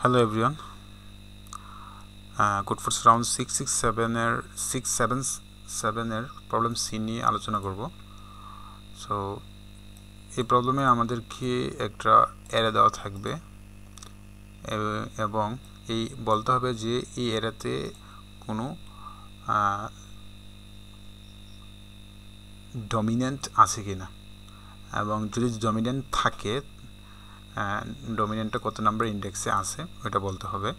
Hello everyone. Code Force round 677 এর problem C নিয়ে আলোচনা করব। সো এই প্রবলেমে আমাদেরকে একটা অ্যারে দেওয়া থাকবে এবং এই বলতে হবে যে এই অ্যারেতে কোনো ডমিনেন্ট আছে কিনা, এবং যদি ডমিনেন্ট থাকে ডমিনেন্টটা কত নাম্বার ইন্ডেক্সে আছে ওটা বলতে হবে।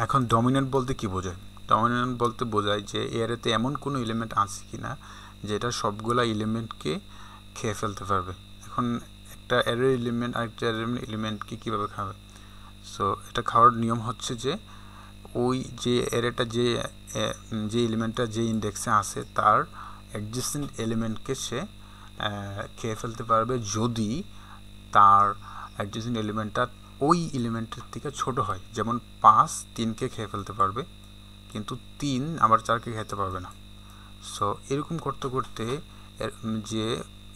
এখন ডমিনেন্ট বলতে কি বোঝায়? ডমিনেন্ট বলতে বোঝায় যে এরিয়াতে এমন কোনো এলিমেন্ট আছে কিনা যেটা সবগুলা এলিমেন্টকে খেয়ে ফেলতে পারবে। এখন একটা অ্যারে এলিমেন্ট আরেকটা এলিমেন্টকে কীভাবে খাবে? সো এটা খাওয়ার নিয়ম হচ্ছে যে ওই যে অ্যারেটা যে এলিমেন্টটা যে ইন্ডেক্সে আছে তার অ্যাডজেসেন্ট এলিমেন্টকে সে খেয়ে ফেলতে পারবে যদি তার অ্যাডজেসেন্ট এলিমেন্টটা ওই এলিমেন্টের থেকে ছোট হয়। যেমন 5 3কে খেয়ে ফেলতে পারবে, কিন্তু 3 আবার 4কে খেতে পারবে না। সো এরকম করতে করতে যে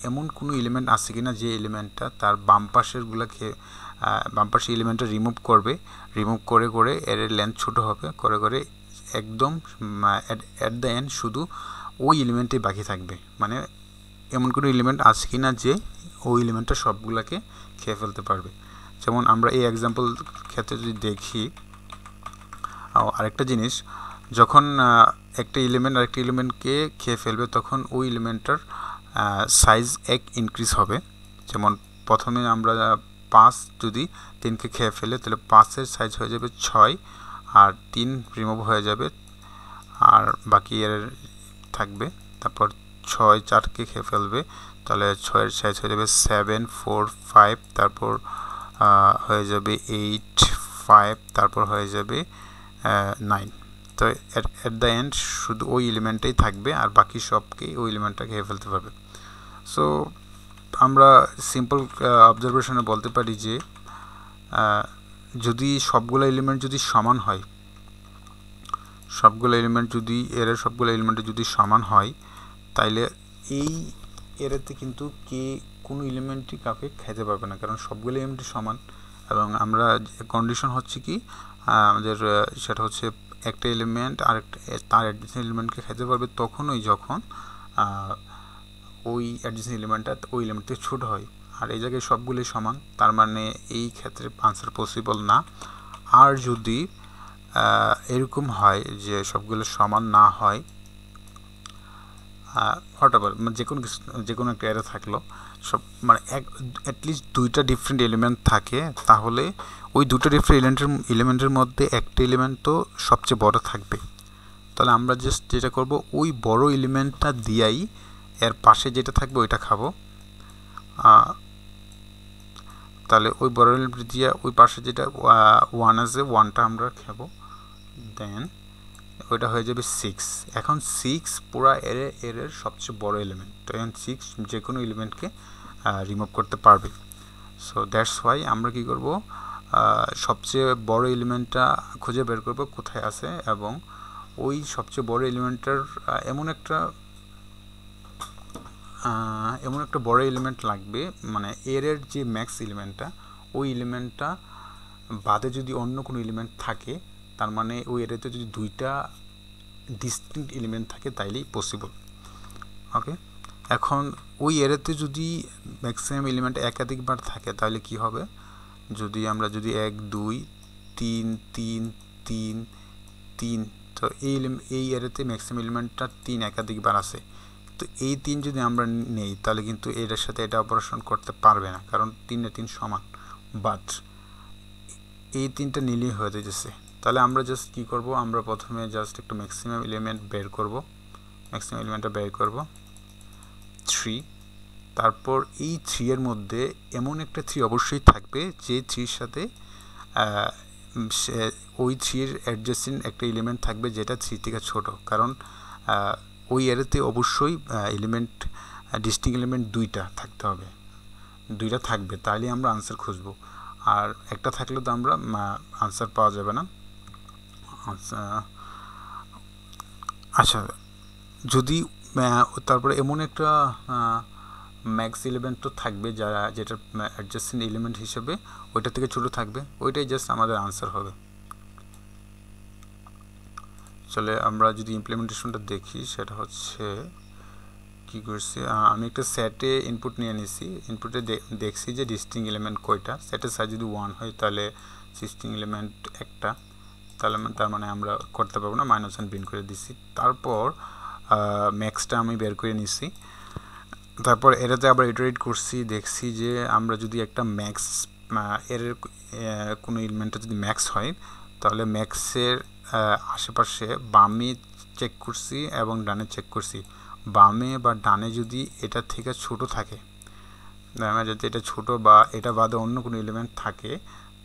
এমন কোনো এলিমেন্ট আছে কিনা যে এলিমেন্টটা তার বাম পাশেরগুলোকে বাম পাশের এলিমেন্টটা রিমুভ করে করে এর লেন্থ ছোট হবে, করে করে একদম অ্যাট দ্য এন্ড শুধু ওই এলিমেন্টই বাকি থাকবে। মানে এমন কোনো এলিমেন্ট আছে কিনা যে ওই এলিমেন্টটা সবগুলোকে খেয়ে ফেলতে পারবে। যেমন আমরা এই এক্সাম্পল ক্ষেত্রে যদি দেখি, আরেকটা জিনিস, যখন একটা এলিমেন্ট আরেকটা এলিমেন্টকে খেয়ে ফেলবে তখন ওই এলিমেন্টটার সাইজ 1 ইনক্রিজ হবে। যেমন প্রথমে আমরা 5 যদি 3কে খেয়ে ফেলে তাহলে 5-এর সাইজ হয়ে যাবে 6, আর 3 রিমুভ হয়ে যাবে আর বাকি এর থাকবে। তারপর 6 4কে খেয়ে ফেলবে, তাহলে 6-এর সাইজ হয়ে যাবে 7 4 5, তারপর হয়ে যাবে 8 5, তারপর হয়ে যাবে 9। তো এট দ্য এন্ড শুধু ওই এলিমেন্টটাই থাকবে আর বাকি সবকে ওই এলিমেন্টটা খেয়ে ফেলতে পারবে। সো আমরা সিম্পল অবজারভেশনে বলতে পারি যে যদি সবগুলো এলিমেন্ট যদি সমান হয়, সবগুলো এলিমেন্ট যদি এর সবগুলো এলিমেন্টে যদি সমান হয় তাইলে এই এরাতে কিন্তু কোনো এলিমেন্টই কাউকে খেতে পারবে না, কারণ সবগুলো এলিমেন্টই সমান। এবং আমরা কন্ডিশন হচ্ছে কি আমাদের সেটা হচ্ছে একটা এলিমেন্ট আর তার অ্যাডজেসেন্ট এলিমেন্টকে খেতে পারবে তখনই যখন ওই অ্যাডজেসেন্ট এলিমেন্টটা ওই এলিমেন্ট থেকে ছোট হয়। আর এই জায়গায় সবগুলোই সমান, তার মানে এই ক্ষেত্রে আনসার পসিবল না। আর যদি এরকম হয় যে সবগুলো সমান না হয়, হোয়াটএভার যে কোনো একটা অ্যারে থাকলো, সব মানে অ্যাটলিস্ট দুইটা ডিফারেন্ট এলিমেন্ট থাকে, তাহলে ওই দুটো ডিফারেন্ট এলিমেন্টের মধ্যে একটা এলিমেন্ট তো সবচেয়ে বড় থাকবে। তাহলে আমরা জাস্ট যেটা করব ওই বড় এলিমেন্টটা দিয়াই এর পাশে যেটা থাকবে ওইটা খাবো। তাহলে ওই বড় এলিমেন্ট দিয়ে ওই পাশে যেটা 1 আছে 1টা আমরা খাবো, দেন ওইটা হয়ে যাবে 6। এখন 6 পুরা এর সবচেয়ে বড় এলিমেন্ট, তো এখন 6 যে কোনো এলিমেন্টকে রিমুভ করতে পারবে। সো দ্যাটস ওয়াই আমরা কি করব, সবচেয়ে বড় এলিমেন্টটা খুঁজে বের করব কোথায় আছে, এবং ওই সবচেয়ে বড় এলিমেন্টটার এমন একটা বড় এলিমেন্ট লাগবে, মানে এর যে ম্যাক্স এলিমেন্টটা ওই এলিমেন্টটা বাদে যদি অন্য কোনো এলিমেন্ট থাকে, তার মানে ওই এরিয়াতে যদি দুইটা ডিস্টিংক্ট এলিমেন্ট থাকে তাইলেই পসিবল। ওকে, এখন ওই এরিয়াতে যদি ম্যাক্সিমাম এলিমেন্ট একাধিকবার থাকে তাহলে কি হবে? যদি 1 2 3 3 3 3, তো এই এরিয়াতে ম্যাক্সিমাম এলিমেন্টটা 3 একাধিকবার আছে, তো এই 3 যদি আমরা নেই তাহলে কিন্তু এটার সাথে এটা অপারেশন করতে পারবে না, কারণ 3 3 সমান। বাট এই 3টা নিলেই হয়ে যাচ্ছে। তাহলে আমরা জাস্ট কী করব, আমরা প্রথমে জাস্ট একটু ম্যাক্সিমাম এলিমেন্ট বের করব, ম্যাক্সিমাম এলিমেন্টটা বের করব 3। তারপর এই 3 এর মধ্যে এমন একটা 3 অবশ্যই থাকবে যে 3 এর সাথে ওই 3 এর অ্যাডজেসেন্ট একটা এলিমেন্ট থাকবে যেটা 3 থেকে ছোট, কারণ ওই এরিয়াতে অবশ্যই এলিমেন্ট ডিস্টিংক্ট এলিমেন্ট দুইটা থাকতে হবে, দুইটা থাকবে তাহলে আমরা আনসার খুঁজব, আর একটা থাকলে তো আমরা আনসার পাওয়া যাবে না। আচ্ছা, যদি তারপরে এমন একটা ম্যাক্স এলিমেন্ট তো থাকবে, যেটা অ্যাডজাসেন্ট এলিমেন্ট হিসেবে ওইটা থেকে ছোটো থাকবে, ওইটাই জাস্ট আমাদের আনসার হবে। চলে আমরা যদি ইমপ্লিমেন্টেশনটা দেখি, সেটা হচ্ছে কি করছি, আমি একটা সেটে ইনপুট নিয়ে নিছি, ইনপুটে দেখছি যে ডিস্টিং এলিমেন্ট কয়টা, সেটের সাইজ যদি 1 হয় তাহলে ডিস্টিং এলিমেন্ট একটা, তার মানে আমরা করতে পারবো না, -1 প্রিন্ট করে দিছি। তারপর ম্যাক্সটা আমি বের করে নিছি, তারপর এটাতে আবার ইটারেট করছি, দেখছি যে আমরা যদি একটা ম্যাক্স এর কোনো এলিমেন্টটা যদি ম্যাক্স হয় তাহলে ম্যাক্সের আশেপাশে বামে চেক করছি এবং ডানে চেক করছি, বামে বা ডানে যদি এটা থেকে ছোট থাকে, যদি এটা ছোট বা এটা বাদে অন্য কোনো এলিমেন্ট থাকে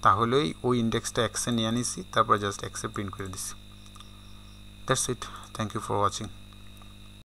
তাহলেই ওই ইন্ডেক্সটা এক্সে নিয়ে নিছি, তারপর জাস্ট এক্সে প্রিন্ট করে দিছি। That's it, thank you for watching.